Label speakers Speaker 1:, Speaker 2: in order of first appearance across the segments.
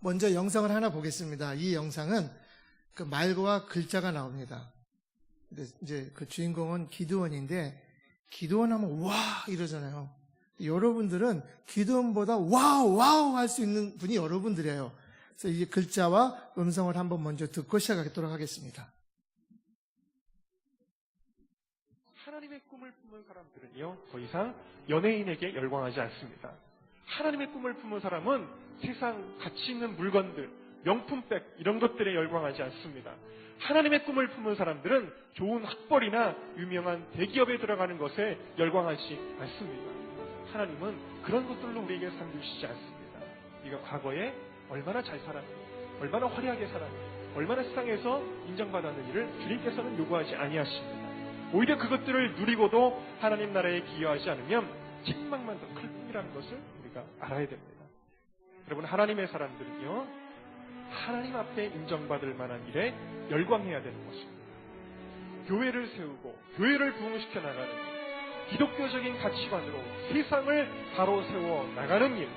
Speaker 1: 먼저 영상을 하나 보겠습니다. 이 영상은 그 말과 글자가 나옵니다. 근데 이제 그 주인공은 기드온인데, 기드온 하면 와 이러잖아요. 여러분들은 기드온보다 와우 할 수 있는 분이 여러분들이에요. 그래서 이 글자와 음성을 한번 먼저 듣고 시작하도록 하겠습니다.
Speaker 2: 하나님의 꿈을 품은 사람들은요, 더 이상 연예인에게 열광하지 않습니다. 하나님의 꿈을 품은 사람은 세상 가치 있는 물건들, 명품백 이런 것들에 열광하지 않습니다. 하나님의 꿈을 품은 사람들은 좋은 학벌이나 유명한 대기업에 들어가는 것에 열광하지 않습니다. 하나님은 그런 것들로 우리에게 상 주시지 않습니다. 네가 과거에 얼마나 잘 살았니, 얼마나 화려하게 살았니, 얼마나 세상에서 인정받았는지를 주님께서는 요구하지 아니하십니다. 오히려 그것들을 누리고도 하나님 나라에 기여하지 않으면 책망만 더 클 뿐이라는 것을 우리가 알아야 됩니다. 여러분, 하나님의 사람들은요, 하나님 앞에 인정받을 만한 일에 열광해야 되는 것입니다. 교회를 세우고 교회를 부흥시켜 나가는 일, 기독교적인 가치관으로 세상을 바로 세워 나가는 일,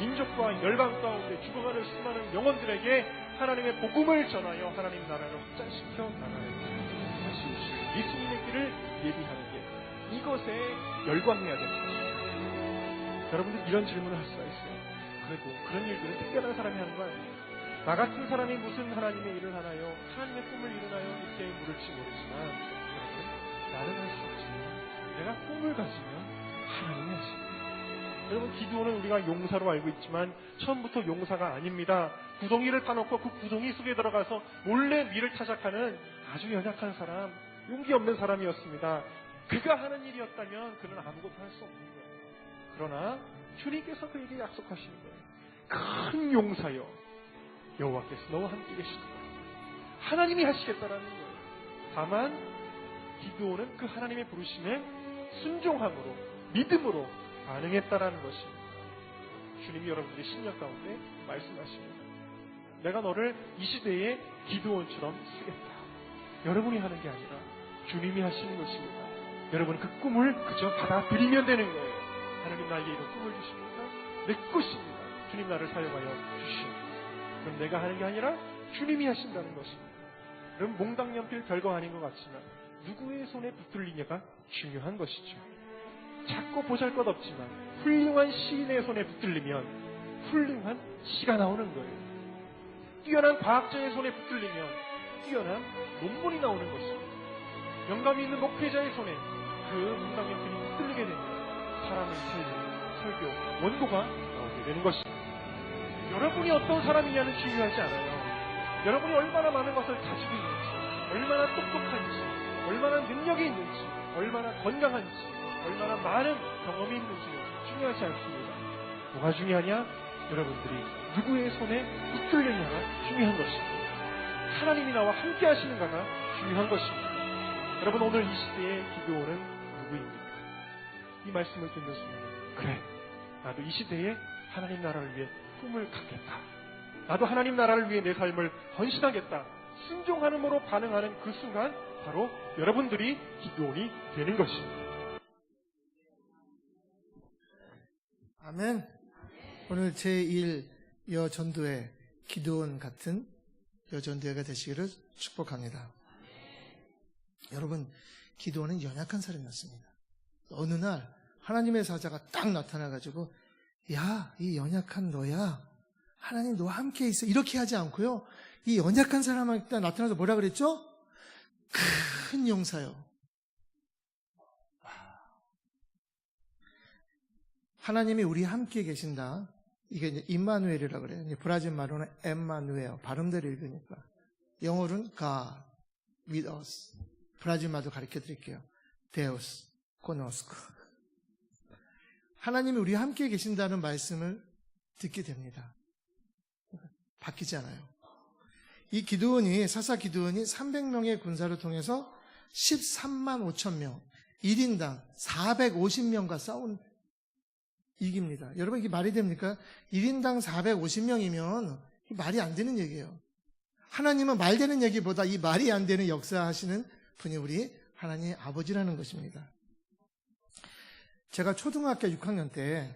Speaker 2: 민족과 열방 가운데 죽어가는 수많은 영혼들에게 하나님의 복음을 전하여 하나님 나라를 확장시켜 나가는 일, 다시 오실 예수님의 길을 예비하는 일, 이것에 열광해야 되는 것입니다. 여러분들 이런 질문을 할 수가 있어요. 그래도 그런 일들은 특별한 사람이 하는 거 아니에요? 나 같은 사람이 무슨 하나님의 일을 하나요? 하나님의 꿈을 이루나요? 이렇게 물을지 모르지만, 여러분, 나는 할 수 없지만 내가 꿈을 가지면 하나님이 하십니다. 여러분, 기드온은 우리가 용사로 알고 있지만 처음부터 용사가 아닙니다. 구덩이를 파놓고 그 구덩이 속에 들어가서 몰래 밀을 타작하는 아주 연약한 사람, 용기 없는 사람이었습니다. 그가 하는 일이었다면 그는 아무것도 할 수 없는 거예요. 그러나 주님께서 그에게 약속하시는 거예요. 큰 용사여, 여호와께서 너와 함께 계시다. 하나님이 하시겠다라는 거예요. 다만 기드온은 그 하나님의 부르심에 순종함으로, 믿음으로 반응했다라는 것입니다. 주님이 여러분들의 심령 가운데 말씀하십니다. 내가 너를 이 시대에 기드온처럼 쓰겠다. 여러분이 하는 게 아니라 주님이 하시는 것입니다. 여러분은 그 꿈을 그저 받아들이면 되는 거예요. 하나님 나에게 이런 꿈을 주십니까? 내 것입니다. 주님 나를 사용하여 주시옵소서. 그럼 내가 하는 게 아니라 주님이 하신다는 것입니다. 그럼 몽당연필 별거 아닌 것 같지만 누구의 손에 붙들리냐가 중요한 것이죠. 작고 보잘것없지만 훌륭한 시인의 손에 붙들리면 훌륭한 시가 나오는 거예요. 뛰어난 과학자의 손에 붙들리면 뛰어난 논문이 나오는 것입니다. 영감이 있는 목회자의 손에 그 몽당연필이 붙들리게 되면 사람을 살리는 설교, 원고가 나오게 되는 것입니다. 여러분이 어떤 사람이냐는 중요하지 않아요. 여러분이 얼마나 많은 것을 가지고 있는지, 얼마나 똑똑한지, 얼마나 능력이 있는지, 얼마나 건강한지, 얼마나 많은 경험이 있는지는 중요하지 않습니다. 뭐가 중요하냐? 여러분들이 누구의 손에 붙들려냐가 중요한 것입니다. 하나님이 나와 함께 하시는가가 중요한 것입니다. 여러분, 오늘 이 시대의 기드온은 누구입니까? 이 말씀을 듣는 순간, 그래, 나도 이 시대에 하나님 나라를 위해 꿈을 갖겠다. 나도 하나님 나라를 위해 내 삶을 헌신하겠다. 순종하는으로 반응하는 그 순간 바로 여러분들이 기드온이 되는 것입니다.
Speaker 1: 아멘. 오늘 제1 여전도회 기드온 같은 여전도회가 되시기를 축복합니다. 여러분, 기드온은 연약한 사람이었습니다. 어느 날 하나님의 사자가 딱 나타나가지고, 야, 이 연약한 너야, 하나님 너와 함께 있어, 이렇게 하지 않고요, 이 연약한 사람한테 나타나서 뭐라 그랬죠? 큰 용사요. 하나님이 우리 함께 계신다. 이게 이제 임마누엘이라고 그래요. 브라질 말로는 엠마누엘, 발음대로 읽으니까. 영어로는 God with us. 브라질 말도 가르쳐 드릴게요. Deus conosco. 하나님이 우리 함께 계신다는 말씀을 듣게 됩니다. 바뀌지 않아요. 이 기드온이, 사사 기드온이 300명의 군사를 통해서 13만 5천 명, 1인당 450명과 싸운 이깁니다. 여러분, 이게 말이 됩니까? 1인당 450명이면 말이 안 되는 얘기예요. 하나님은 말 되는 얘기보다 이 말이 안 되는 역사하시는 분이 우리 하나님의 아버지라는 것입니다. 제가 초등학교 6학년 때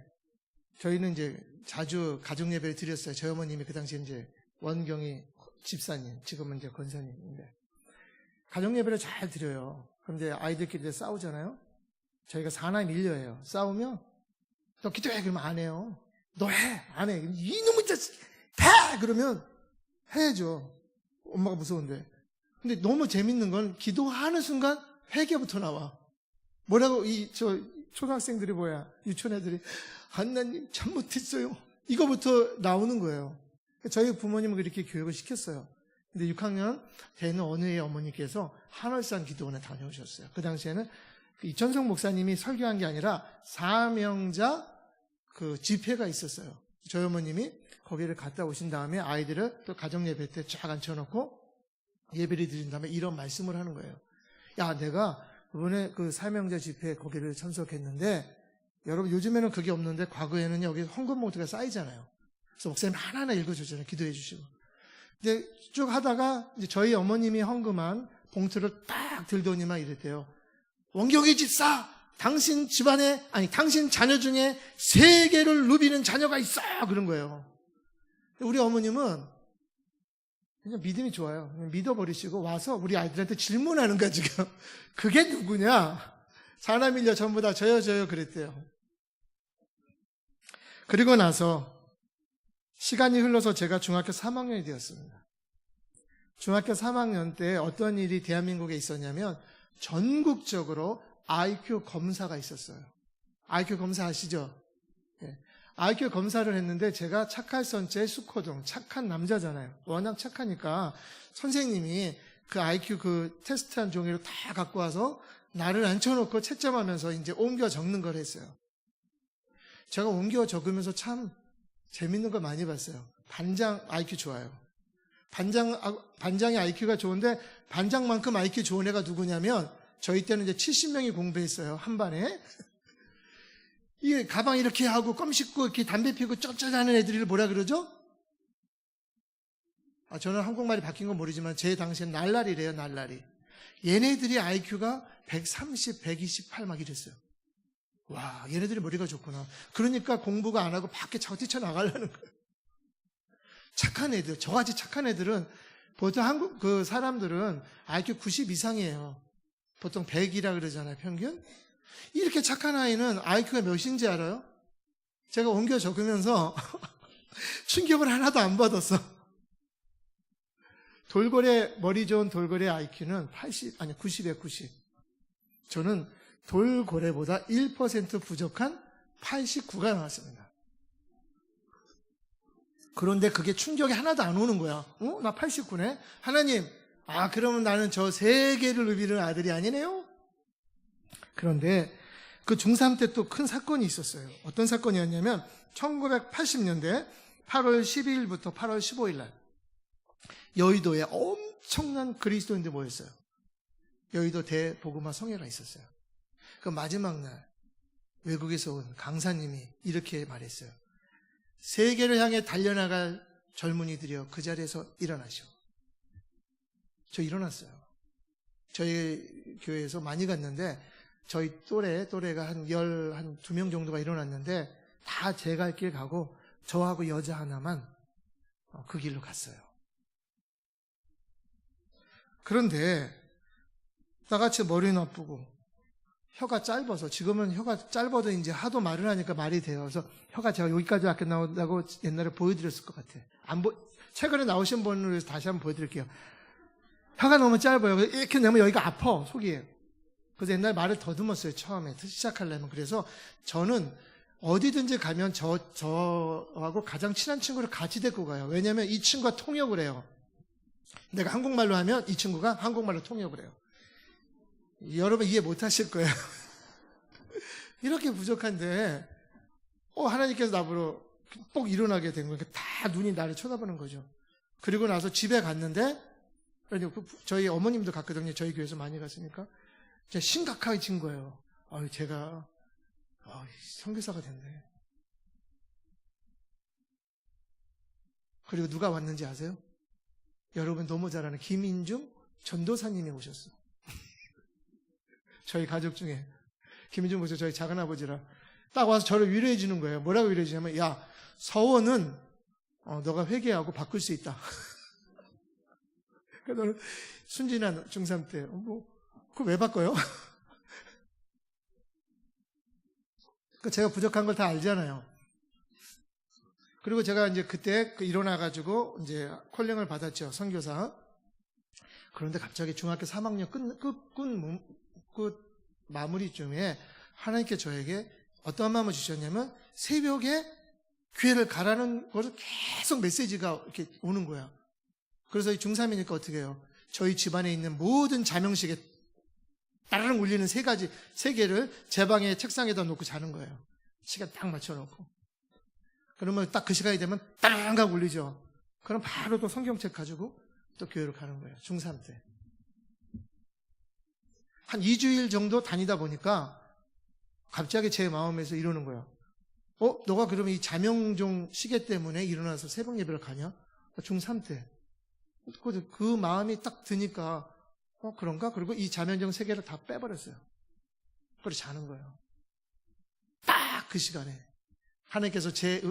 Speaker 1: 저희는 이제 자주 가족 예배를 드렸어요. 저희 어머님이 그 당시에 이제 원경이 집사님, 지금은 이제 권사님인데. 가족 예배를 잘 드려요. 그런데 아이들끼리 싸우잖아요. 저희가 사나이 밀려요. 싸우면 너 기도해 그러면 안 해요. 너 해. 안 해. 이놈의 자식 해 그러면 해야죠. 엄마가 무서운데. 근데 너무 재밌는 건 기도하는 순간 회개부터 나와. 뭐라고 저 초등학생들이 유치원 애들이 하나님 잘못했어요. 이거부터 나오는 거예요. 저희 부모님은 그렇게 교육을 시켰어요. 근데 6학년 되는 어느 애 어머니께서 한월산 기도원에 다녀오셨어요. 그 당시에는 이천성 목사님이 설교한 게 아니라 사명자 그 집회가 있었어요. 저희 어머님이 거기를 갔다 오신 다음에 아이들을 또 가정 예배 때 쫙 앉혀놓고 예배를 드린 다음에 이런 말씀을 하는 거예요. 야, 내가 이번에 그 사명자 집회에 거기를 참석했는데 여러분 요즘에는 그게 없는데 과거에는 여기 헌금 봉투가 쌓이잖아요. 그래서 목사님 하나하나 읽어주잖아요. 기도해 주시고. 근데 쭉 하다가 이제 저희 어머님이 헌금한 봉투를 딱 들더니만 이랬대요. 원경이 집사, 당신 집안에, 당신 자녀 중에 3개를 누비는 자녀가 있어! 그런 거예요. 우리 어머님은 그냥 믿음이 좋아요. 그냥 믿어버리시고 와서 우리 아이들한테 질문하는 거야, 지금. 그게 누구냐? 사람일려 전부 다 저요 그랬대요. 그리고 나서 시간이 흘러서 제가 중학교 3학년이 되었습니다. 중학교 3학년 때 어떤 일이 대한민국에 있었냐면 전국적으로 IQ 검사가 있었어요. IQ 검사 아시죠? 네. IQ 검사를 했는데 제가 착할 선체 수코동, 착한 남자잖아요. 워낙 착하니까 선생님이 그 IQ 그 테스트한 종이를 다 갖고 와서 나를 앉혀놓고 채점하면서 이제 옮겨 적는 걸 했어요. 제가 옮겨 적으면서 참 재밌는 걸 많이 봤어요. 반장 IQ 좋아요. 반장의 IQ가 좋은데 반장만큼 IQ 좋은 애가 누구냐면 저희 때는 이제 70명이 공부했어요. 한 반에. 이 가방 이렇게 하고 껌 씹고 이렇게 담배 피우고 쩌쩌하는 애들을 뭐라 그러죠? 저는 한국말이 바뀐 건 모르지만 제 당시엔 날라리래요. 날라리. 얘네들이 IQ가 130, 128 막 이랬어요. 와, 얘네들이 머리가 좋구나. 그러니까 공부가 안 하고 밖에 자꾸 뛰쳐나가려는 거예요. 착한 애들, 저같이 착한 애들은 보통 한국 그 사람들은 IQ 90 이상이에요. 보통 100이라 그러잖아요, 평균. 이렇게 착한 아이는 IQ가 몇인지 알아요? 제가 옮겨 적으면서 충격을 하나도 안 받았어. 돌고래, 머리 좋은 돌고래 IQ는 90에 90. 저는 돌고래보다 1% 부족한 89가 나왔습니다. 그런데 그게 충격이 하나도 안 오는 거야. 나 89네? 하나님, 그러면 나는 저 3개를 누비는 아들이 아니네요? 그런데 그 중3 때 또 큰 사건이 있었어요. 어떤 사건이었냐면 1980년대 8월 12일부터 8월 15일 날 여의도에 엄청난 그리스도인들이 모였어요. 여의도 대복음화 성회가 있었어요. 그 마지막 날 외국에서 온 강사님이 이렇게 말했어요. 세계를 향해 달려나갈 젊은이들이여 그 자리에서 일어나시오. 저 일어났어요. 저희 교회에서 많이 갔는데 저희 또래가 한 2명 정도가 일어났는데 다 제 갈 길 가고 저하고 여자 하나만 그 길로 갔어요. 그런데 나같이 머리 나쁘고 혀가 짧아서 지금은 혀가 짧아도 이제 하도 말을 하니까 말이 돼요. 그래서 혀가 제가 여기까지 밖에 나온다고 옛날에 보여드렸을 것 같아요. 최근에 나오신 분을 위해서 다시 한번 보여드릴게요. 혀가 너무 짧아요. 이렇게 내면 여기가 아파, 속이. 그래서 옛날 말을 더듬었어요, 처음에. 시작하려면. 그래서 저는 어디든지 가면 저하고 가장 친한 친구를 같이 데리고 가요. 왜냐면 이 친구가 통역을 해요. 내가 한국말로 하면 이 친구가 한국말로 통역을 해요. 여러분 이해 못 하실 거예요. 이렇게 부족한데, 하나님께서 나보러 꼭 일어나게 된 거예요. 다 눈이 나를 쳐다보는 거죠. 그리고 나서 집에 갔는데, 저희 어머님도 갔거든요. 저희 교회에서 많이 갔으니까. 제가 심각해진 거예요. 제가, 선교사가 됐네. 그리고 누가 왔는지 아세요? 여러분 너무 잘 아는 김인중 전도사님이 오셨어. 저희 가족 중에 김인중 목사 저희 작은아버지라 딱 와서 저를 위로해 주는 거예요. 뭐라고 위로해 주냐면, 야, 서원은 너가 회개하고 바꿀 수 있다. 그래서 순진한 중3 때, 그거 왜 바꿔요? 제가 부족한 걸 다 알잖아요. 그리고 제가 이제 그때 일어나가지고 이제 콜링을 받았죠. 선교사. 그런데 갑자기 중학교 3학년 끝 마무리쯤에 하나님께 저에게 어떤 마음을 주셨냐면 새벽에 교회를 가라는 것을 계속 메시지가 이렇게 오는 거야. 그래서 중3이니까 어떻게 해요? 저희 집안에 있는 모든 자명식에 따르릉 울리는 세 개를 제 방에 책상에다 놓고 자는 거예요. 시간 딱 맞춰놓고. 그러면 딱 그 시간이 되면 따르릉 하고 울리죠. 그럼 바로 또 성경책 가지고 또 교회를 가는 거예요. 중3 때. 한 2주일 정도 다니다 보니까 갑자기 제 마음에서 이러는 거예요. 너가 그러면 이 자명종 시계 때문에 일어나서 새벽 예배를 가냐? 중3 때. 그 마음이 딱 드니까 그런가? 그리고 이 자명종 세 개를 다 빼버렸어요. 그리고 자는 거예요. 딱 그 시간에 하나님께서 제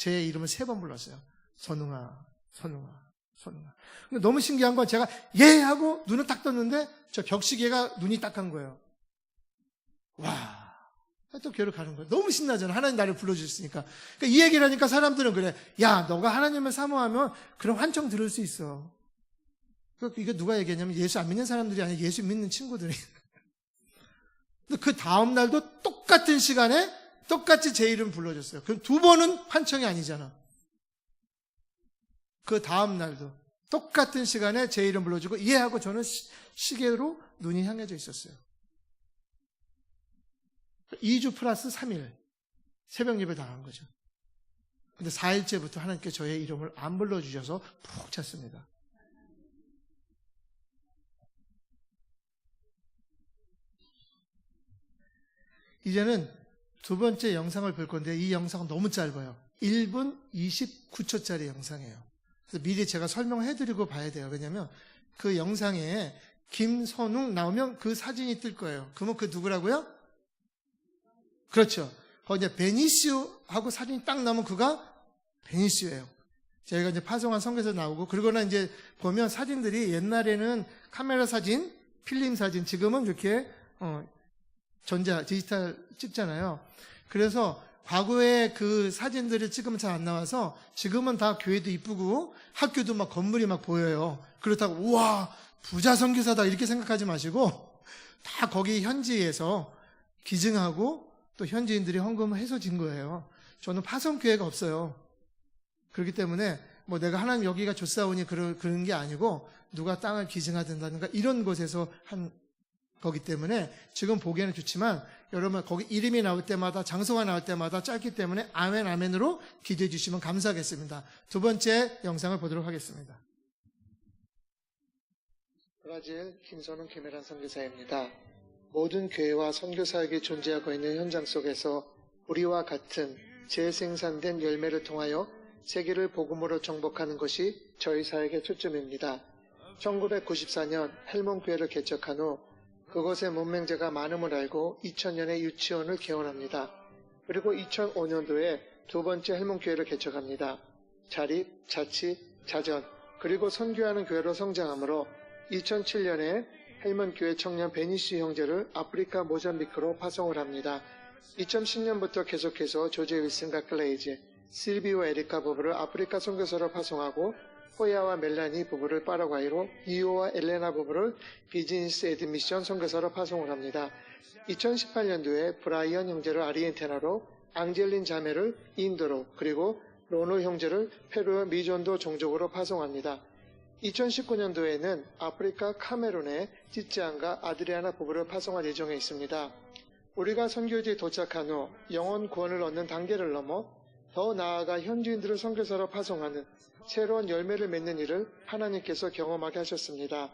Speaker 1: 이름을 3번 불렀어요. 선웅아, 선웅아, 선웅아. 근데 너무 신기한 건 제가 예 하고 눈을 딱 떴는데 저 벽시계가 눈이 딱 간 거예요. 와, 또 교회를 가는 거예요. 너무 신나잖아. 하나님 나를 불러주셨으니까. 그러니까 이 얘기를 하니까 사람들은 그래. 야, 너가 하나님을 사모하면 그런 환청 들을 수 있어. 이게 누가 얘기했냐면 예수 안 믿는 사람들이 아니라 예수 믿는 친구들이. 근데 그 다음 날도 똑같은 시간에 똑같이 제 이름 불러줬어요. 그럼 2번은 환청이 아니잖아. 그 다음 날도 똑같은 시간에 제 이름 불러주고 예 하고 저는 시계로 눈이 향해져 있었어요. 2주 플러스 3일 새벽 예배 당한 거죠. 근데 4일째부터 하나님께 저의 이름을 안 불러주셔서 푹 잤습니다. 이제는 2번째 영상을 볼 건데 이 영상은 너무 짧아요. 1분 29초짜리 영상이에요. 그래서 미리 제가 설명해드리고 봐야 돼요. 왜냐하면 그 영상에 김선웅 나오면 그 사진이 뜰 거예요. 그러면 그 누구라고요? 그렇죠. 거기 이제 베니시우하고 사진이 딱 나오면 그가 베니시우예요. 저희가 이제 파송한 성경에서 나오고, 그러고는 이제 보면 사진들이 옛날에는 카메라 사진, 필름 사진, 지금은 이렇게 디지털 찍잖아요. 그래서 과거에 그 사진들을 찍으면 잘 안 나와서 지금은 다 교회도 이쁘고 학교도 막 건물이 막 보여요. 그렇다고 우와 부자 선교사다 이렇게 생각하지 마시고 다 거기 현지에서 기증하고 또 현지인들이 헌금을 해서 진 거예요. 저는 파송교회가 없어요. 그렇기 때문에 뭐 내가 하나님 여기가 좋사오니 그런 게 아니고 누가 땅을 기증하든다든가 이런 곳에서 한 거기 때문에 지금 보기에는 좋지만 여러분 거기 이름이 나올 때마다 장소가 나올 때마다 짧기 때문에 아멘 아멘으로 기도해 주시면 감사하겠습니다. 2번째 영상을 보도록 하겠습니다. 브라질 김선웅 김혜란 선교사입니다. 모든 교회와 선교사에게 존재하고 있는 현장 속에서 우리와 같은 재생산된 열매를 통하여 세계를 복음으로 정복하는 것이 저희 사역의 초점입니다. 1994년 헬몬교회를 개척한 후 그곳의 문맹제가 많음을 알고 2000년에 유치원을 개원합니다. 그리고 2005년도에 2번째 헬몬교회를 개척합니다. 자립, 자치, 자전, 그리고 선교하는 교회로 성장하므로 2007년에 헬몬교회 청년 베니시 형제를 아프리카 모잠비크로 파송을 합니다. 2010년부터 계속해서 조제 윌슨과 클레이즈, 실비오 에리카 부부를 아프리카 선교사로 파송하고 호야와 멜라니 부부를 파라과이로, 이오와 엘레나 부부를 비즈니스 애드미션 선교사로 파송을 합니다. 2018년도에 브라이언 형제를 아르헨티나로, 앙젤린 자매를 인도로, 그리고 로노 형제를 페루와 미존도 종족으로 파송합니다. 2019년도에는 아프리카 카메룬의 찌찌안과 아드리아나 부부를 파송할 예정에 있습니다. 우리가 선교지에 도착한 후 영혼 구원을 얻는 단계를 넘어 더 나아가 현지인들을 선교사로 파송하는 새로운 열매를 맺는 일을 하나님께서 경험하게 하셨습니다.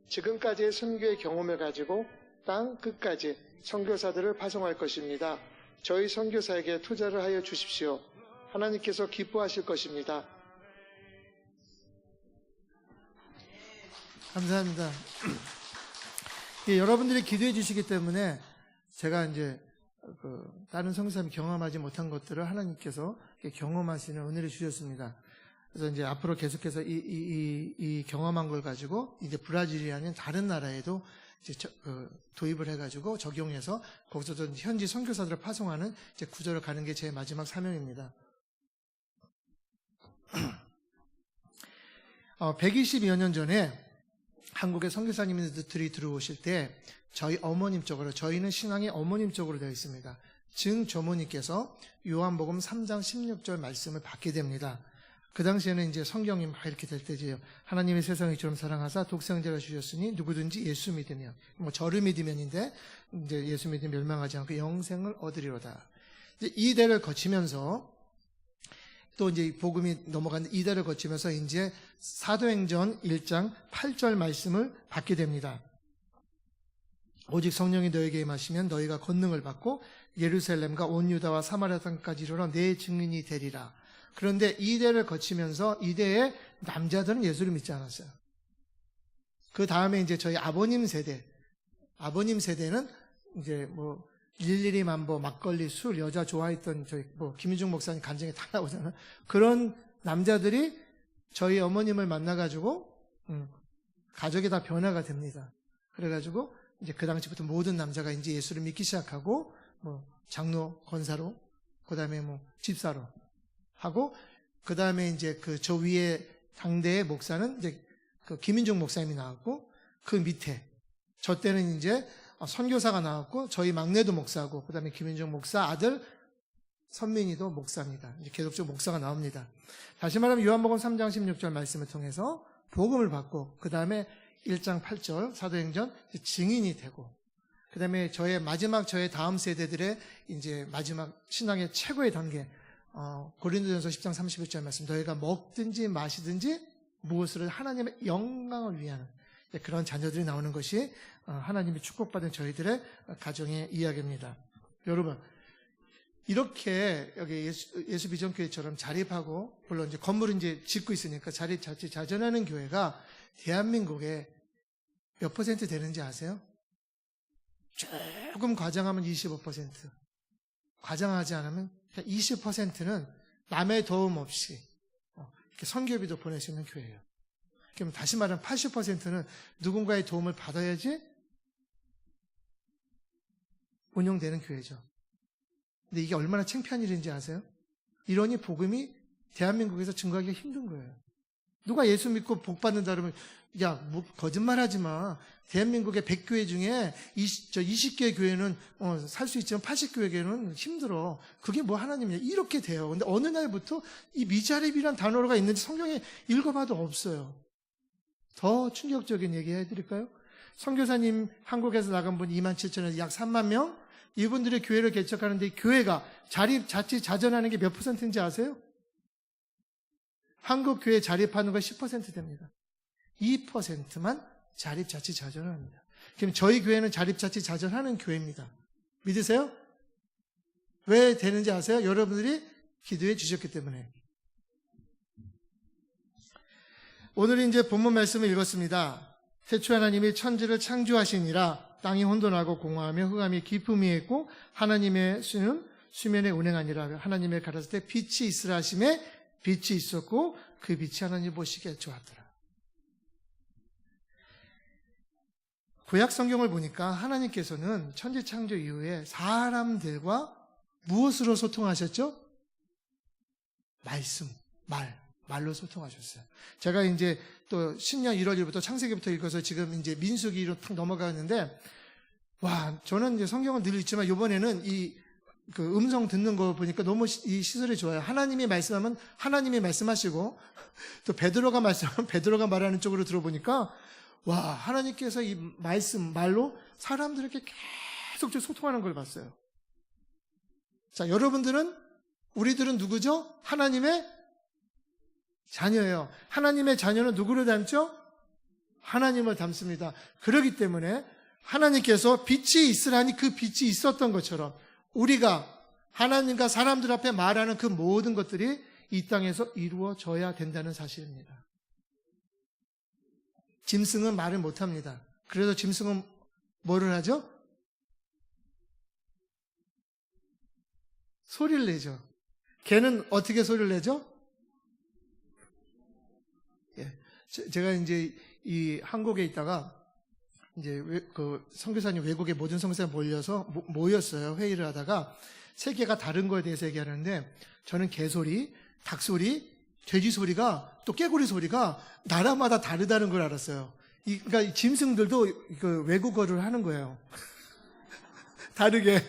Speaker 1: 지금까지의 선교의 경험을 가지고 땅 끝까지 선교사들을 파송할 것입니다. 저희 선교사에게 투자를 하여 주십시오. 하나님께서 기뻐하실 것입니다. 감사합니다. 여러분들이 기도해 주시기 때문에 제가 이제 다른 성교사님이 경험하지 못한 것들을 하나님께서 경험하시는 은혜를 주셨습니다. 그래서 이제 앞으로 계속해서 이 경험한 걸 가지고 이제 브라질이 아닌 다른 나라에도 이제 도입을 해가지고 적용해서 거기서도 현지 선교사들을 파송하는 이제 구조를 가는 게 제 마지막 사명입니다. 120여 년 전에 한국의 선교사님들이 들어오실 때 저희 어머님 쪽으로, 저희는 신앙의 어머님 쪽으로 되어 있습니다. 증조모님께서 요한복음 3장 16절 말씀을 받게 됩니다. 그 당시에는 이제 성경이 막 이렇게 될 때지요. 하나님이 세상을 이처럼 사랑하사 독생자를 주셨으니 누구든지 예수 믿으면, 뭐 저를 믿으면인데 이제 예수 믿으면 멸망하지 않고 영생을 얻으리로다. 이제 이 대를 거치면서 또 이제 복음이 넘어간 이달을 거치면서 이제 사도행전 1장 8절 말씀을 받게 됩니다. 오직 성령이 너에게 임하시면 너희가 권능을 받고 예루살렘과 온 유다와 사마리아 땅까지 이르러 내 증인이 되리라. 그런데 이대를 거치면서 이대에 남자들은 예수를 믿지 않았어요. 그 다음에 이제 저희 아버님 세대는 이제 뭐 일일이 만보, 막걸리, 술, 여자 좋아했던 저희 뭐 김윤중 목사님 간증에 다 나오잖아요. 그런 남자들이 저희 어머님을 만나가지고 가족이 다 변화가 됩니다. 그래가지고 이제 그 당시부터 모든 남자가 이제 예수를 믿기 시작하고 뭐 장로, 권사로, 그 다음에 뭐 집사로 하고 그 다음에 이제 그 저 위에 당대의 목사는 이제 그 김윤중 목사님이 나왔고 그 밑에 저 때는 이제 선교사가 나왔고 저희 막내도 목사고 그 다음에 김윤중 목사 아들 선민이도 목사입니다. 이제 계속적으로 목사가 나옵니다. 다시 말하면 요한복음 3장 16절 말씀을 통해서 복음을 받고 그 다음에 1장 8절 사도행전 증인이 되고 그 다음에 저의 다음 세대들의 이제 마지막 신앙의 최고의 단계 고린도전서 10장 31절 말씀 너희가 먹든지 마시든지 무엇을 하나님의 영광을 위하는 그런 자녀들이 나오는 것이 하나님이 축복받은 저희들의 가정의 이야기입니다. 여러분 이렇게 여기 예수 비전교회처럼 자립하고 물론 이제 건물은 이제 짓고 있으니까 자립자치자전하는 교회가 대한민국에 몇 퍼센트 되는지 아세요? 조금 과장하면 25%, 과장하지 않으면 20%는 남의 도움 없이 이렇게 선교비도 보낼 수 있는 교회예요. 그럼 다시 말하면 80%는 누군가의 도움을 받아야지 운영되는 교회죠. 근데 이게 얼마나 창피한 일인지 아세요? 이러니 복음이 대한민국에서 증거하기가 힘든 거예요. 누가 예수 믿고 복 받는다 그러면 야, 뭐 거짓말하지 마. 대한민국의 100교회 중에 20개 교회는 살 수 있지만 80교회는 힘들어. 그게 뭐 하나님이냐. 이렇게 돼요. 근데 어느 날부터 이 미자립이란 단어가 있는지 성경에 읽어봐도 없어요. 더 충격적인 얘기 해드릴까요? 선교사님 한국에서 나간 분 27,000에서 약 3만 명? 이분들의 교회를 개척하는데 교회가 자립자치자전하는 게 몇 퍼센트인지 아세요? 한국 교회 자립하는 거 10% 됩니다. 2%만 자립자치자전합니다. 그럼 저희 교회는 자립자치자전하는 교회입니다. 믿으세요? 왜 되는지 아세요? 여러분들이 기도해 주셨기 때문에. 오늘 이제 본문 말씀을 읽었습니다. 태초에 하나님이 천지를 창조하시니라 땅이 혼돈하고 공허하며 흑암이 깊음 위에 있고 하나님의 수는 수면에 운행하니라. 하나님의 가라사대 때 빛이 있으라 하심에 빛이 있었고 그 빛이 하나님 보시기에 좋았더라. 구약 성경을 보니까 하나님께서는 천지 창조 이후에 사람들과 무엇으로 소통하셨죠? 말로 소통하셨어요. 제가 이제 또 신년 1월 1일부터 창세기부터 읽어서 지금 이제 민수기로 탁 넘어가는데, 와, 저는 이제 성경을 늘 읽지만 이번에는 그 음성 듣는 거 보니까 너무 이 시설이 좋아요. 하나님이 말씀하면 하나님이 말씀하시고, 또 베드로가 말씀하면 베드로가 말하는 쪽으로 들어보니까, 와, 하나님께서 이 말로 사람들에게 계속 소통하는 걸 봤어요. 자, 우리들은 누구죠? 하나님의 자녀예요. 하나님의 자녀는 누구를 닮죠? 하나님을 닮습니다. 그렇기 때문에 하나님께서 빛이 있으라니 그 빛이 있었던 것처럼 우리가 하나님과 사람들 앞에 말하는 그 모든 것들이 이 땅에서 이루어져야 된다는 사실입니다. 짐승은 말을 못합니다. 그래서 짐승은 뭐를 하죠? 소리를 내죠. 개는 어떻게 소리를 내죠? 예. 제가 이제 이 한국에 있다가 이제 그 선교사님 외국의 모든 선교사 모였어요. 회의를 하다가 세계가 다른 거에 대해서 얘기하는데 저는 개소리, 닭소리, 돼지 소리가 또 깨구리 소리가 나라마다 다르다는 걸 알았어요. 그러니까 이 짐승들도 그 외국어를 하는 거예요. 다르게.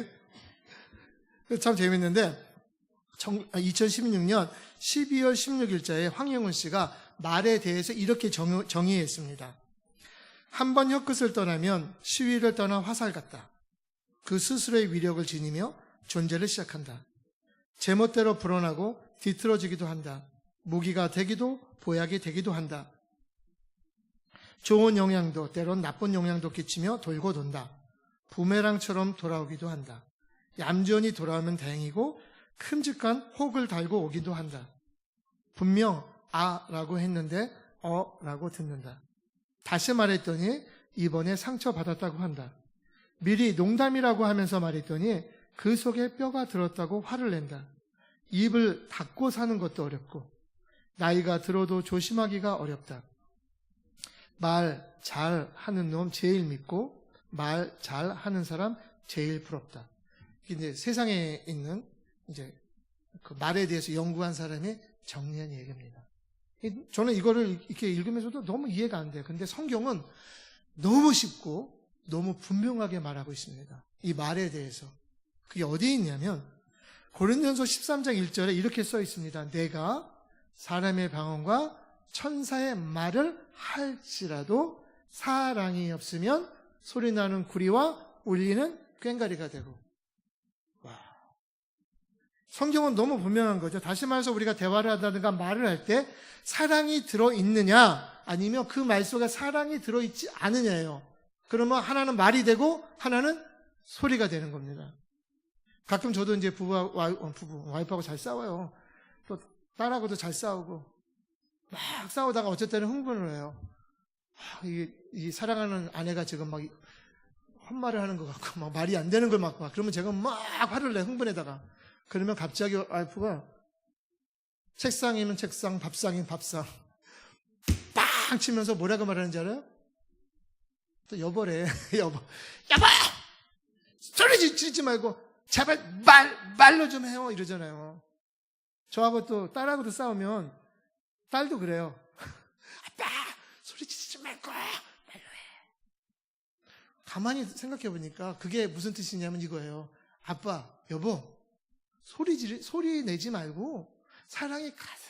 Speaker 1: 참 재밌는데 2016년 12월 16일자에 황영훈 씨가 말에 대해서 이렇게 정의했습니다. 한 번 혀끝을 떠나면 시위를 떠나 화살 같다. 그 스스로의 위력을 지니며 존재를 시작한다. 제멋대로 불어나고 뒤틀어지기도 한다. 무기가 되기도 보약이 되기도 한다. 좋은 영향도 때론 나쁜 영향도 끼치며 돌고 돈다. 부메랑처럼 돌아오기도 한다. 얌전히 돌아오면 다행이고 큼직한 혹을 달고 오기도 한다. 분명 아라고 했는데 어라고 듣는다. 다시 말했더니 이번에 상처받았다고 한다. 미리 농담이라고 하면서 말했더니 그 속에 뼈가 들었다고 화를 낸다. 입을 닫고 사는 것도 어렵고 나이가 들어도 조심하기가 어렵다. 말 잘하는 놈 제일 믿고 말 잘하는 사람 제일 부럽다. 이제 세상에 있는 이제 그 말에 대해서 연구한 사람이 정리한 얘기입니다. 저는 이거를 이렇게 읽으면서도 너무 이해가 안 돼요. 근데 성경은 너무 쉽고 너무 분명하게 말하고 있습니다. 이 말에 대해서. 그게 어디에 있냐면 고린도전서 13장 1절에 이렇게 써 있습니다. 내가 사람의 방언과 천사의 말을 할지라도 사랑이 없으면 소리나는 구리와 울리는 꽹과리가 되고. 와. 성경은 너무 분명한 거죠. 다시 말해서 우리가 대화를 하다든가 말을 할 때 사랑이 들어있느냐 아니면 그 말 속에 사랑이 들어있지 않느냐예요. 그러면 하나는 말이 되고 하나는 소리가 되는 겁니다. 가끔 저도 이제 와이프하고 잘 싸워요. 또 딸하고도 잘 싸우고 막 싸우다가 어쩔 때는 흥분을 해요. 이 사랑하는 아내가 지금 막 헛말을 하는 것 같고 막 말이 안 되는 걸 막 그러면 제가 막 화를 내 흥분에다가 그러면 갑자기 와이프가 책상이면 책상, 밥상이면 밥상 빵 치면서 뭐라고 말하는지 알아요? 또 여보래. 여보 소리 지르지 말고 제발 말로 좀 해요 이러잖아요. 저하고 또 딸하고도 싸우면 딸도 그래요. 아빠 소리 지르지 말고 말로 해. 가만히 생각해 보니까 그게 무슨 뜻이냐면 이거예요. 아빠 여보 소리 내지 말고 사랑이 가득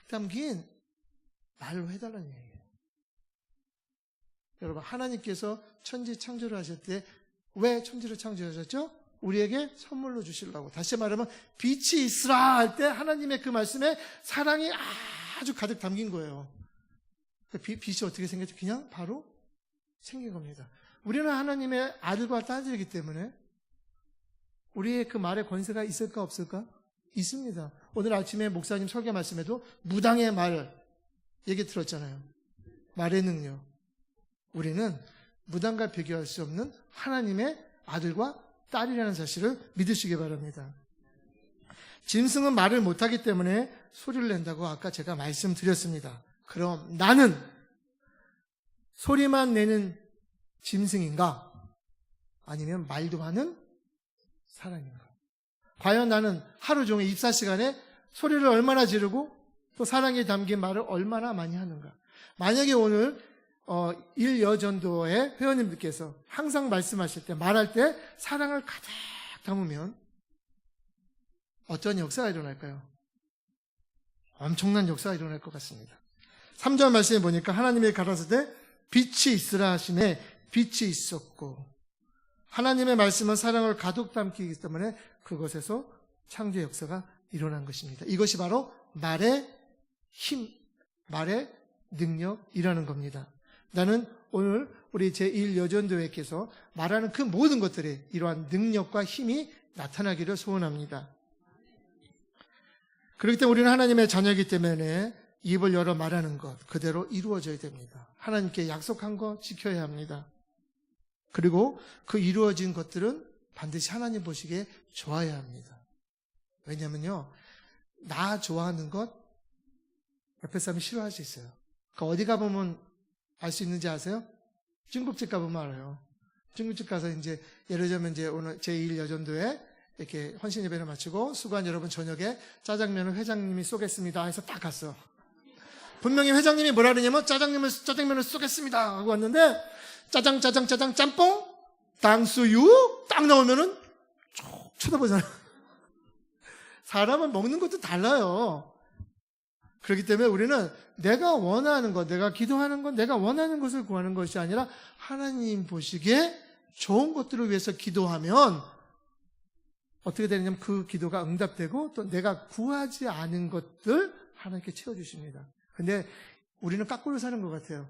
Speaker 1: 담긴 말로 해달라는 얘기예요. 여러분 하나님께서 천지 창조를 하실 때 왜 천지를 창조하셨죠? 우리에게 선물로 주시려고. 다시 말하면 빛이 있으라 할 때 하나님의 그 말씀에 사랑이 아주 가득 담긴 거예요. 빛이 어떻게 생겼죠? 그냥 바로 생긴 겁니다. 우리는 하나님의 아들과 딸들이기 때문에 우리의 그 말에 권세가 있을까 없을까? 있습니다. 오늘 아침에 목사님 설교 말씀에도 무당의 말 얘기 들었잖아요. 말의 능력. 우리는 무당과 비교할 수 없는 하나님의 아들과 딸이라는 사실을 믿으시기 바랍니다. 짐승은 말을 못하기 때문에 소리를 낸다고 아까 제가 말씀드렸습니다. 그럼 나는 소리만 내는 짐승인가? 아니면 말도 하는 사람인가? 과연 나는 하루 종일 입사 시간에 소리를 얼마나 지르고 또 사랑이 담긴 말을 얼마나 많이 하는가? 만약에 오늘 일여전도의 회원님들께서 항상 말씀하실 때 말할 때 사랑을 가득 담으면 어떤 역사가 일어날까요? 엄청난 역사가 일어날 것 같습니다. 3절 말씀에 보니까 하나님의 가라사대 빛이 있으라 하시매 빛이 있었고 하나님의 말씀은 사랑을 가득 담기 때문에 그것에서 창조 역사가 일어난 것입니다. 이것이 바로 말의 힘, 말의 능력이라는 겁니다. 나는 오늘 우리 제1여전도회께서 말하는 그 모든 것들이 이러한 능력과 힘이 나타나기를 소원합니다. 그렇기 때문에 우리는 하나님의 자녀이기 때문에 입을 열어 말하는 것 그대로 이루어져야 됩니다. 하나님께 약속한 거 지켜야 합니다. 그리고 그 이루어진 것들은 반드시 하나님 보시기에 좋아야 합니다. 왜냐면요, 나 좋아하는 것 옆에 사람이 싫어할 수 있어요. 그 어디 가보면 알 수 있는지 아세요? 중국집 가보면 알아요. 중국집 가서 이제 예를 들면 이제 오늘 제1여전도에 이렇게 헌신 예배를 마치고 수고한 여러분 저녁에 짜장면을 회장님이 쏘겠습니다 해서 딱 갔어. 분명히 회장님이 뭐라 그러냐면 짜장면을 쏘겠습니다 하고 왔는데 짜장 짬뽕 당수유 딱 나오면은 쭉 쳐다보잖아. 사람은 먹는 것도 달라요. 그렇기 때문에 우리는 내가 원하는 것, 내가 기도하는 것, 내가 원하는 것을 구하는 것이 아니라 하나님 보시기에 좋은 것들을 위해서 기도하면 어떻게 되냐면 그 기도가 응답되고 또 내가 구하지 않은 것들 하나님께 채워주십니다. 근데 우리는 까꾸로 사는 것 같아요.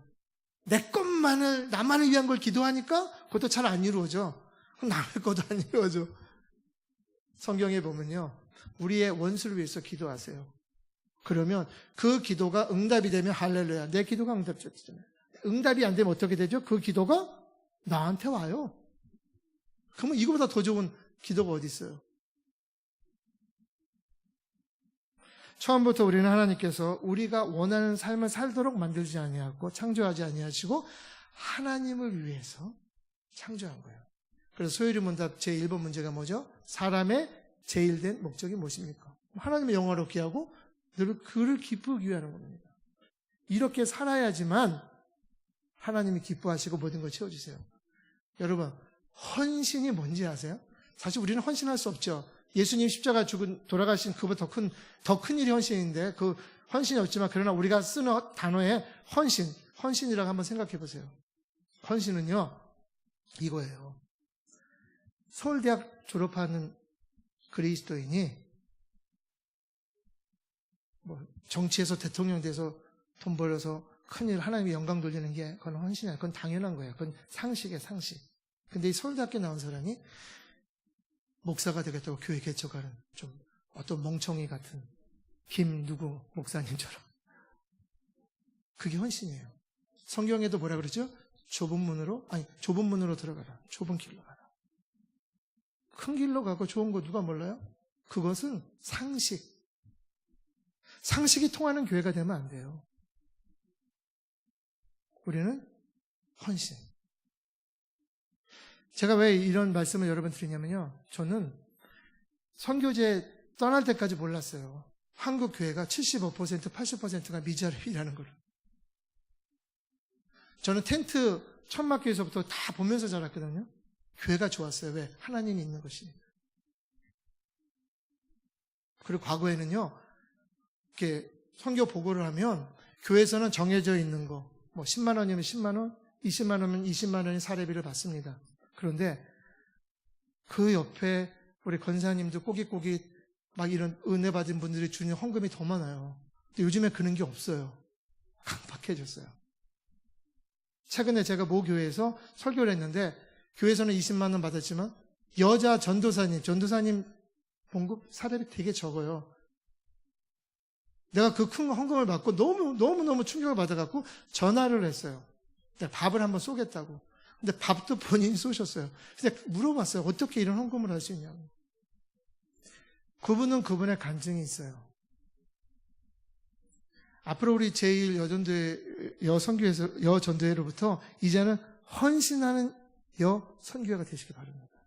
Speaker 1: 내 것만을, 나만을 위한 걸 기도하니까 그것도 잘 안 이루어져. 그럼 남의 것도 안 이루어져. 성경에 보면요, 우리의 원수를 위해서 기도하세요. 그러면 그 기도가 응답이 되면 할렐루야. 내 기도가 응답됐잖아요. 응답이 안 되면 어떻게 되죠? 그 기도가 나한테 와요. 그러면 이거보다 더 좋은 기도가 어디 있어요? 처음부터 우리는 하나님께서 우리가 원하는 삶을 살도록 만들지 아니하고 창조하지 아니하시고 하나님을 위해서 창조한 거예요. 그래서 소요리 문답 제1번 문제가 뭐죠? 사람의 제일 된 목적이 무엇입니까? 하나님의 영화롭게 하고 늘 그를 기쁘게 하는 겁니다. 이렇게 살아야지만 하나님이 기뻐하시고 모든 걸 채워주세요. 여러분, 헌신이 뭔지 아세요? 사실 우리는 헌신할 수 없죠. 예수님 십자가 돌아가신 그보다 더 큰 일이 헌신인데 그 헌신이 없지만 그러나 우리가 쓰는 단어에 헌신이라고 한번 생각해 보세요. 헌신은요, 이거예요. 서울대학 졸업하는 그리스도인이 정치에서 대통령 돼서 돈 벌어서 큰일 하나님의 영광 돌리는 게 그건 헌신이 아니야. 그건 당연한 거예요. 그건 상식이에요, 상식. 근데 이 서울대학교 나온 사람이 목사가 되겠다고 교회 개척하는 좀 어떤 멍청이 같은 김 누구 목사님처럼. 그게 헌신이에요. 성경에도 뭐라 그러죠? 좁은 문으로 들어가라. 좁은 길로 가라. 큰 길로 가고 좋은 거 누가 몰라요? 그것은 상식. 상식이 통하는 교회가 되면 안 돼요. 우리는 헌신. 제가 왜 이런 말씀을 여러분 드리냐면요. 저는 선교제 떠날 때까지 몰랐어요. 한국 교회가 75%, 80%가 미자립이라는 걸. 저는 텐트 천막교에서부터 다 보면서 자랐거든요. 교회가 좋았어요. 왜? 하나님이 있는 것이니까. 그리고 과거에는요, 이렇게 선교 보고를 하면 교회에서는 정해져 있는 거, 10만 원이면 10만 원, 20만 원이면 20만 원의 사례비를 받습니다. 그런데 그 옆에 우리 권사님도 꼬깃꼬깃 막 이런 은혜 받은 분들이 주는 헌금이 더 많아요. 근데 요즘에 그런 게 없어요. 강박해졌어요. 최근에 제가 모 교회에서 설교를 했는데 교회에서는 20만 원 받았지만 여자 전도사님 봉급 사례비 되게 적어요. 내가 그 큰 헌금을 받고 너무 충격을 받아갖고 전화를 했어요. 내가 밥을 한번 쏘겠다고. 근데 밥도 본인이 쏘셨어요. 근데 물어봤어요. 어떻게 이런 헌금을 할 수 있냐고. 그분은 그분의 간증이 있어요. 앞으로 우리 제1 여전도회로부터 이제는 헌신하는 여선교회가 되시기 바랍니다.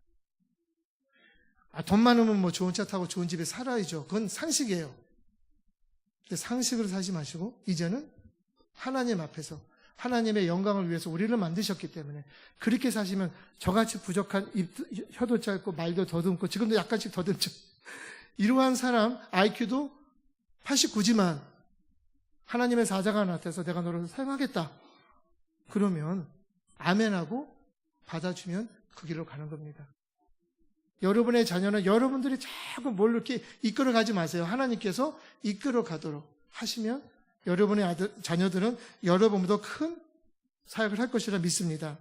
Speaker 1: 돈 많으면 좋은 차 타고 좋은 집에 살아야죠. 그건 상식이에요. 근데 상식으로 살지 마시고 이제는 하나님 앞에서 하나님의 영광을 위해서 우리를 만드셨기 때문에 그렇게 사시면 저같이 부족한 혀도 짧고 말도 더듬고 지금도 약간씩 더듬죠. 이러한 사람 IQ도 89지만 하나님의 사자가 나타나서 내가 너를 사용하겠다. 그러면 아멘하고 받아주면 그 길로 가는 겁니다. 여러분의 자녀는 여러분들이 자꾸 뭘 이렇게 이끌어 가지 마세요. 하나님께서 이끌어 가도록 하시면 여러분의 자녀들은 여러분보다 큰 사역을 할 것이라 믿습니다.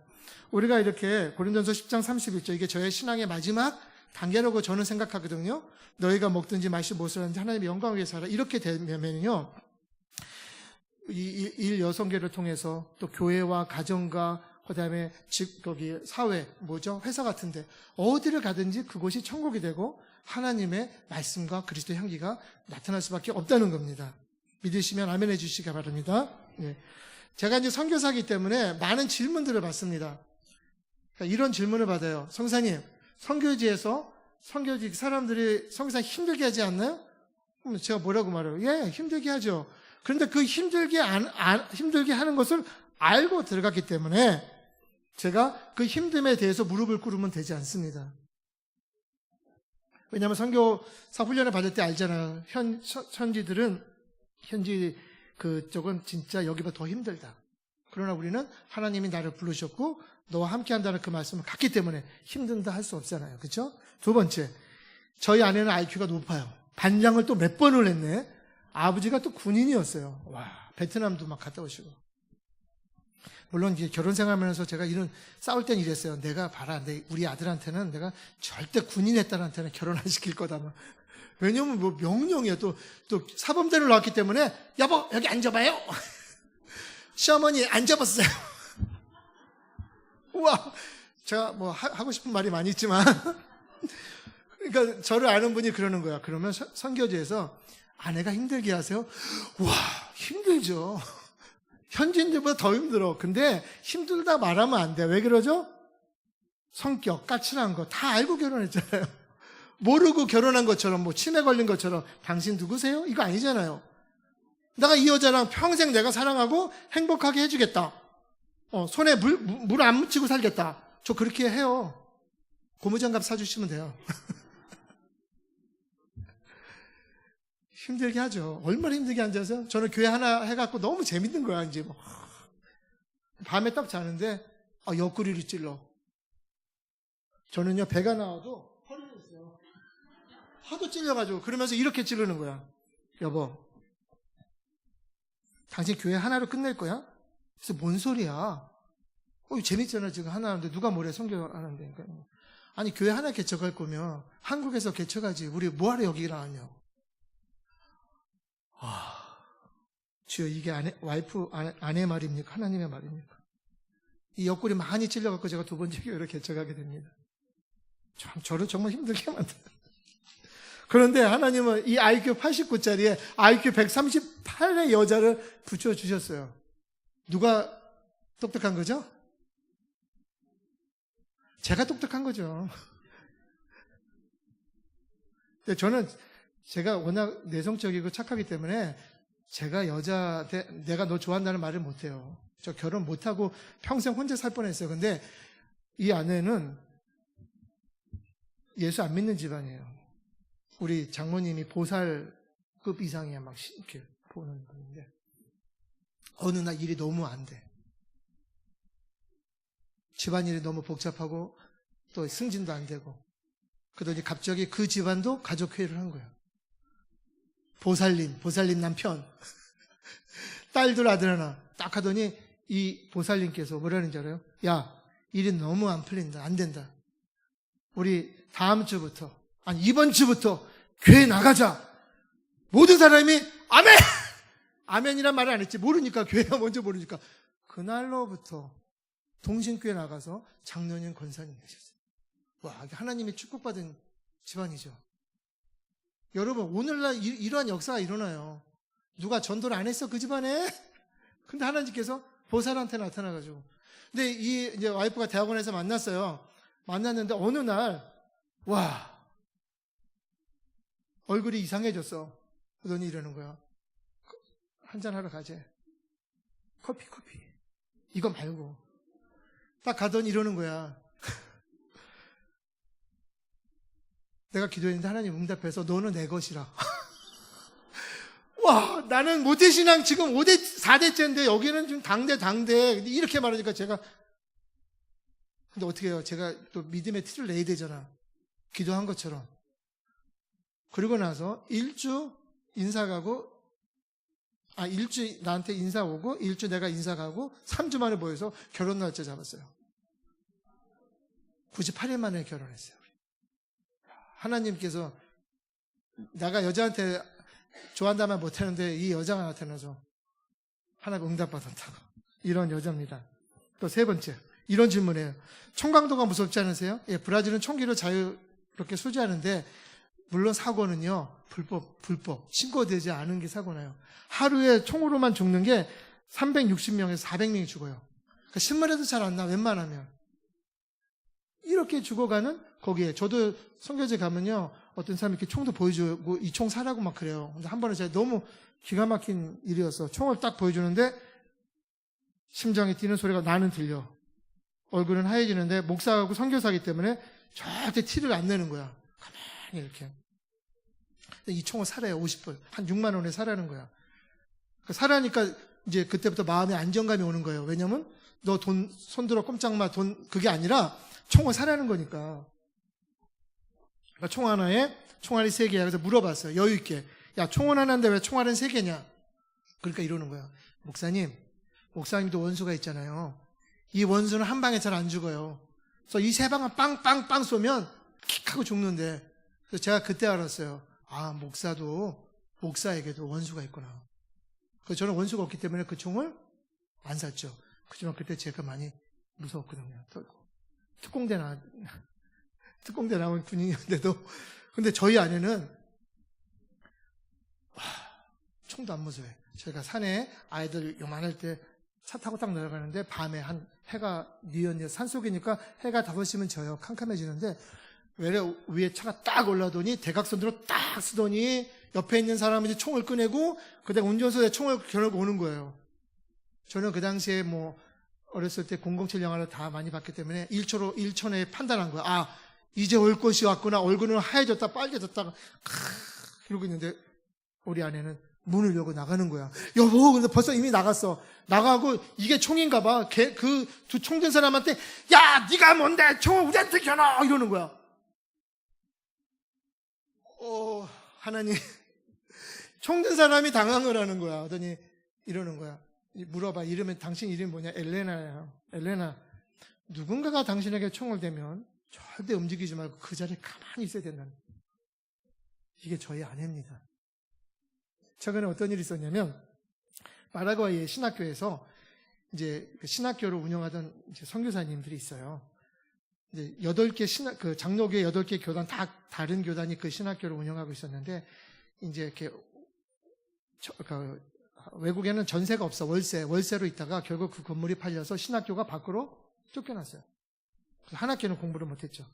Speaker 1: 우리가 이렇게 고린도전서 10장 31절 이게 저의 신앙의 마지막 단계라고 저는 생각하거든요. 너희가 먹든지 마시든지 무엇을 하든지 하나님의 영광을 위해서 하라. 이렇게 되면요. 이 여성계를 통해서 또 교회와 가정과 그다음에 사회, 회사 같은데 어디를 가든지 그곳이 천국이 되고 하나님의 말씀과 그리스도의 향기가 나타날 수밖에 없다는 겁니다. 믿으시면 아멘 해주시기 바랍니다. 예. 제가 이제 선교사이기 때문에 많은 질문들을 받습니다. 그러니까 이런 질문을 받아요. 성사님, 선교지에서 선교지 사람들이 선교사 힘들게 하지 않나요? 그럼 제가 뭐라고 말해요? 예, 힘들게 하죠. 그런데 그 힘들게 하는 것을 알고 들어갔기 때문에 제가 그 힘듦에 대해서 무릎을 꿇으면 되지 않습니다. 왜냐하면 선교사 훈련을 받을 때 알잖아요. 현지 그쪽은 진짜 여기보다 더 힘들다. 그러나 우리는 하나님이 나를 부르셨고 너와 함께 한다는 그 말씀을 갖기 때문에 힘든다 할 수 없잖아요. 그렇죠? 두 번째, 저희 아내는 IQ가 높아요. 반장을 또 몇 번을 했네. 아버지가 또 군인이었어요. 와, 베트남도 막 갔다 오시고. 물론 이제 결혼 생활하면서 제가 싸울 땐 이랬어요. 내가 봐라, 우리 아들한테는 내가 절대 군인의 딸한테는 결혼 안 시킬 거다. 막. 왜냐면 뭐 명령이야. 또 사범대를 나왔기 때문에 여보 여기 앉아봐요. 시어머니 앉아봤어요. 우와, 제가 뭐 하고 싶은 말이 많이 있지만 그러니까 저를 아는 분이 그러는 거야. 그러면 선교지에서 아내가 힘들게 하세요? 와, 힘들죠. 현지인들보다 더 힘들어. 근데 힘들다 말하면 안 돼. 왜 그러죠? 성격, 까칠한 거 다 알고 결혼했잖아요. 모르고 결혼한 것처럼 뭐 치매 걸린 것처럼 당신 누구세요? 이거 아니잖아요. 내가 이 여자랑 평생 내가 사랑하고 행복하게 해주겠다. 손에 물 안 묻히고 살겠다. 저 그렇게 해요. 고무장갑 사주시면 돼요. 힘들게 하죠. 얼마나 힘들게 앉아서 저는 교회 하나 해갖고 너무 재밌는 거야. 이제 뭐 밤에 딱 자는데 옆구리를 찔러. 저는요 배가 나와도 허리를 했어요. 하도 찔려가지고 그러면서 이렇게 찌르는 거야. 여보, 당신 교회 하나로 끝낼 거야? 그래서 뭔 소리야? 재밌잖아 지금 하나 하는데 누가 뭐래 선교하는데. 그러니까. 아니 교회 하나 개척할 거면 한국에서 개척하지. 우리 뭐하러 여기 나왔냐? 주여 이게 아내 말입니까? 하나님의 말입니까? 이 옆구리 많이 찔려갖고 제가 두 번째 교회를 개척하게 됩니다. 저를 정말 힘들게 만들어요. 그런데 하나님은 이 IQ 89짜리에 IQ 138의 여자를 붙여주셨어요. 누가 똑똑한 거죠? 제가 똑똑한 거죠. 근데 저는 제가 워낙 내성적이고 착하기 때문에 제가 여자한테 내가 너 좋아한다는 말을 못해요. 저 결혼 못하고 평생 혼자 살 뻔했어요. 근데 이 아내는 예수 안 믿는 집안이에요. 우리 장모님이 보살급 이상이야. 막 이렇게 보는 분인데 어느 날 일이 너무 안 돼. 집안일이 너무 복잡하고 또 승진도 안 되고 그러더니 갑자기 그 집안도 가족회의를 한 거예요. 보살님 남편 딸들 아들 하나 딱 하더니 이 보살님께서 뭐라는지 알아요? 야, 일이 너무 안 풀린다. 안 된다. 우리 다음 주부터 아니 이번 주부터 교회 나가자. 모든 사람이 아멘! 아멘이란 말을 안 했지. 모르니까 교회가 먼저 모르니까 그날로부터 동신교회 나가서 장로님 권사님 되셨어요. 와, 하나님의 축복받은 집안이죠. 여러분 오늘날 이러한 역사가 일어나요. 누가 전도를 안 했어 그 집안에? 근데 하나님께서 보살한테 나타나가지고. 근데 이제 와이프가 대학원에서 만났어요. 만났는데 어느 날 와 얼굴이 이상해졌어. 그러더니 이러는 거야. 한잔하러 가재. 커피 이거 말고. 딱 가더니 이러는 거야. 내가 기도했는데 하나님 응답해서 너는 내 것이라. 와, 나는 모태신앙 지금 4대째인데 여기는 지금 당대 이렇게 말하니까 제가 근데 어떻게 해요? 제가 또 믿음의 티를 내야 되잖아. 기도한 것처럼. 그리고 나서 일주 인사 가고 일주 나한테 인사 오고 일주 내가 인사 가고 3주 만에 모여서 결혼 날짜 잡았어요. 98일 만에 결혼했어요. 하나님께서 내가 여자한테 좋아한다면 못하는데 이 여자가 나타나서 하나님 응답받았다고. 이런 여자입니다. 또 세 번째 이런 질문이에요. 총강도가 무섭지 않으세요? 예, 브라질은 총기를 자유롭게 소지하는데 물론 사고는요, 불법. 신고되지 않은 게 사고 나요. 하루에 총으로만 죽는 게 360명에서 400명이 죽어요. 그러니까 신문에도 잘 안 나, 웬만하면. 이렇게 죽어가는 거기에. 저도 선교제 가면요, 어떤 사람이 이렇게 총도 보여주고, 이 총 사라고 막 그래요. 근데 한 번은 제가 너무 기가 막힌 일이어서 총을 딱 보여주는데, 심장이 뛰는 소리가 나는 들려. 얼굴은 하얘지는데, 목사하고 선교사이기 때문에 절대 티를 안 내는 거야. 가만히 이렇게. 이 총을 사래요, 50불. 한 6만 원에 사라는 거야. 사라니까 이제 그때부터 마음에 안정감이 오는 거예요. 왜냐면 너 돈 손들어 꼼짝 마, 돈 그게 아니라 총을 사라는 거니까. 그러니까 총알이 3개야. 그래서 물어봤어요. 여유 있게. 야, 총은 하나인데 왜 총알은 3개냐? 그러니까 이러는 거야. 목사님도 원수가 있잖아요. 이 원수는 한 방에 잘 안 죽어요. 그래서 이 3방을 빵빵빵 쏘면 킥 하고 죽는데. 그래서 제가 그때 알았어요. 아, 목사에게도 원수가 있구나. 그래서 저는 원수가 없기 때문에 그 총을 안 샀죠. 그렇지만 그때 제가 많이 무서웠거든요. 특공대 나온 군인이었는데도. 근데 저희 아내는 총도 안 무서워해. 저희가 산에 아이들 요만할 때 차 타고 딱 내려가는데 밤에 해가 뉘었냐 산속이니까 해가 5시면 져요. 캄캄해지는데 위에 차가 딱 올라더니 대각선으로 딱 쓰더니 옆에 있는 사람이 이제 총을 꺼내고 그다음 운전석에 총을 겨누고 오는 거예요. 저는 그 당시에 어렸을 때 007 영화를 다 많이 봤기 때문에 1초 내에 판단한 거야. 아, 이제 올 것이 왔구나. 얼굴은 하얘졌다 빨개졌다가 이러고 있는데 우리 아내는 문을 열고 나가는 거야. 여보, 근데 벌써 이미 나갔어. 나가고 이게 총인가 봐. 그 두 총 든 사람한테 야, 네가 뭔데 총을 우리한테 겨눠 이러는 거야. 하나님, 총 든 사람이 당황을 하는 거야. 하더니 이러는 거야. 물어봐. 당신 이름이 뭐냐? 엘레나야. 엘레나, 누군가가 당신에게 총을 대면 절대 움직이지 말고 그 자리에 가만히 있어야 된다는 거야. 이게 저희 아내입니다. 최근에 어떤 일이 있었냐면, 파라과이의 신학교에서 이제 그 신학교를 운영하던 이제 선교사님들이 있어요. 이제 8개 장로교회 8개 교단 다 다른 교단이 그 신학교를 운영하고 있었는데, 이제 이렇게 외국에는 전세가 없어. 월세로 있다가 결국 그 건물이 팔려서 신학교가 밖으로 쫓겨났어요. 한 학기는 공부를 못했죠.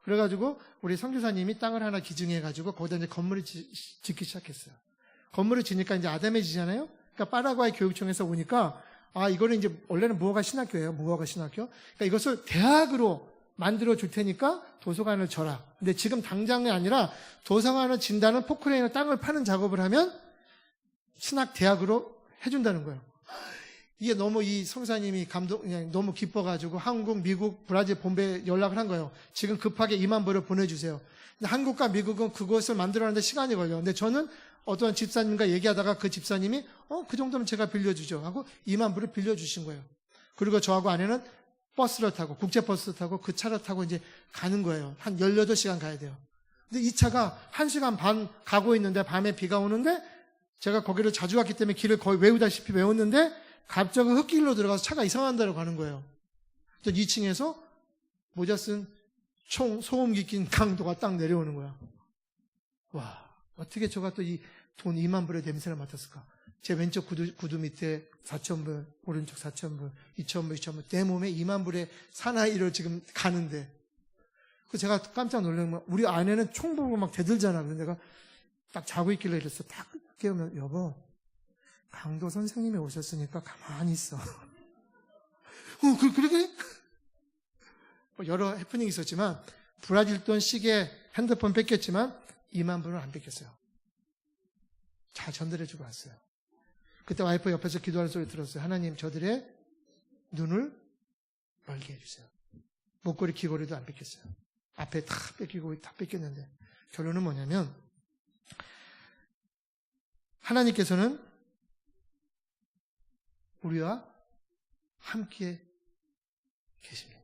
Speaker 1: 그래가지고 우리 선교사님이 땅을 하나 기증해가지고 거기다 이제 건물을 짓기 시작했어요. 건물을 지니까 이제 아담해지잖아요. 그러니까 파라과이 교육청에서 오니까 이거는 이제 원래는 무허가 신학교예요. 무허가 신학교. 그러니까 이것을 대학으로 만들어 줄 테니까 도서관을 줘라. 근데 지금 당장이 아니라 도서관을 진다는 포크레인을 땅을 파는 작업을 하면 신학 대학으로 해준다는 거예요. 이게 너무 이 성사님이 그냥 너무 기뻐가지고 한국, 미국, 브라질 본부에 연락을 한 거예요. 지금 급하게 2만 불을 보내주세요. 근데 한국과 미국은 그것을 만들어내는데 시간이 걸려요. 근데 저는 어떤 집사님과 얘기하다가 그 집사님이 그 정도면 제가 빌려주죠 하고 2만 불을 빌려주신 거예요. 그리고 저하고 아내는 버스를 타고 국제버스를 타고 그 차를 타고 이제 가는 거예요. 한 18시간 가야 돼요. 근데 이 차가 1시간 반 가고 있는데 밤에 비가 오는데 제가 거기를 자주 갔기 때문에 길을 거의 외우다시피 외웠는데 갑자기 흙길로 들어가서 차가 이상한 데로 가는 거예요. 그래서 2층에서 모자 쓴 소음기 낀 강도가 딱 내려오는 거야. 와, 어떻게 저가 또 이 돈 2만 불의 냄새를 맡았을까? 제 왼쪽 구두 밑에 4,000불, 오른쪽 4,000불, 2,000불, 내 몸에 2만 불의 사나이를 지금 가는데. 그 제가 깜짝 놀라면 우리 아내는 총 보고 막 대들잖아. 그래서 내가 딱 자고 있길래 이랬어. 딱 깨우면 여보, 강도 선생님이 오셨으니까 가만히 있어. 그래? 여러 해프닝이 있었지만 브라질 돈, 시계, 핸드폰 뺏겼지만 2만 불은 안 뺏겼어요. 잘 전달해주고 왔어요. 그때 와이프 옆에서 기도하는 소리 들었어요. 하나님, 저들의 눈을 멀게 해주세요. 목걸이, 귀걸이도 안 뺏겼어요. 앞에 다 뺏기고 다 뺏겼는데 결론은 뭐냐면 하나님께서는 우리와 함께 계십니다.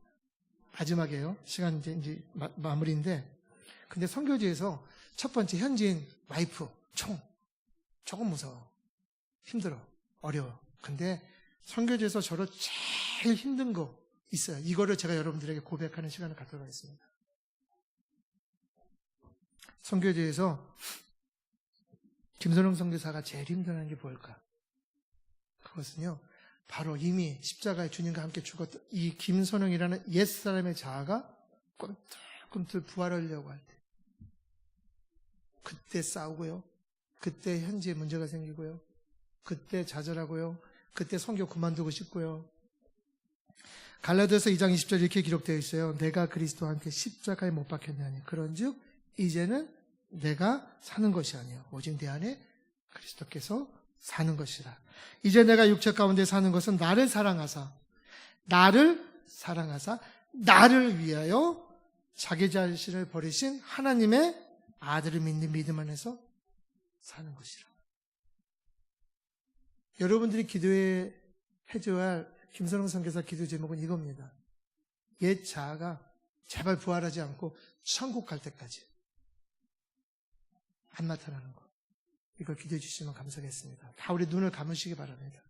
Speaker 1: 마지막이에요. 시간 이제 마무리인데, 근데 선교지에서 첫 번째 현지인 와이프 조금 무서워, 힘들어, 어려워. 근데 선교지에서 저로 제일 힘든 거 있어요. 이거를 제가 여러분들에게 고백하는 시간을 갖도록 하겠습니다. 선교제에서 김선홍 선교사가 제일 힘들어하는 게 뭘까? 그것은요, 바로 이미 십자가에 주님과 함께 죽었던 이 김선홍이라는 옛사람의 자아가 꿈틀꿈틀 부활하려고 할 때, 그때 싸우고요, 그때 현지에 문제가 생기고요, 그때 좌절하고요, 그때 선교 그만두고 싶고요. 갈라디아서 2장 20절 이렇게 기록되어 있어요. 내가 그리스도와 함께 십자가에 못 박혔나니 그런즉 이제는 내가 사는 것이 아니요 오직 내 안에 그리스도께서 사는 것이라. 이제 내가 육체 가운데 사는 것은 나를 사랑하사 나를 위하여 자기 자신을 버리신 하나님의 아들을 믿는 믿음 안에서 사는 것이라. 여러분들이 기도해 해줘야 할 김선홍 선교사 기도 제목은 이겁니다. 옛 자아가 제발 부활하지 않고 천국 갈 때까지 안 나타나는 것. 이걸 기도해 주시면 감사하겠습니다. 다 우리 눈을 감으시기 바랍니다.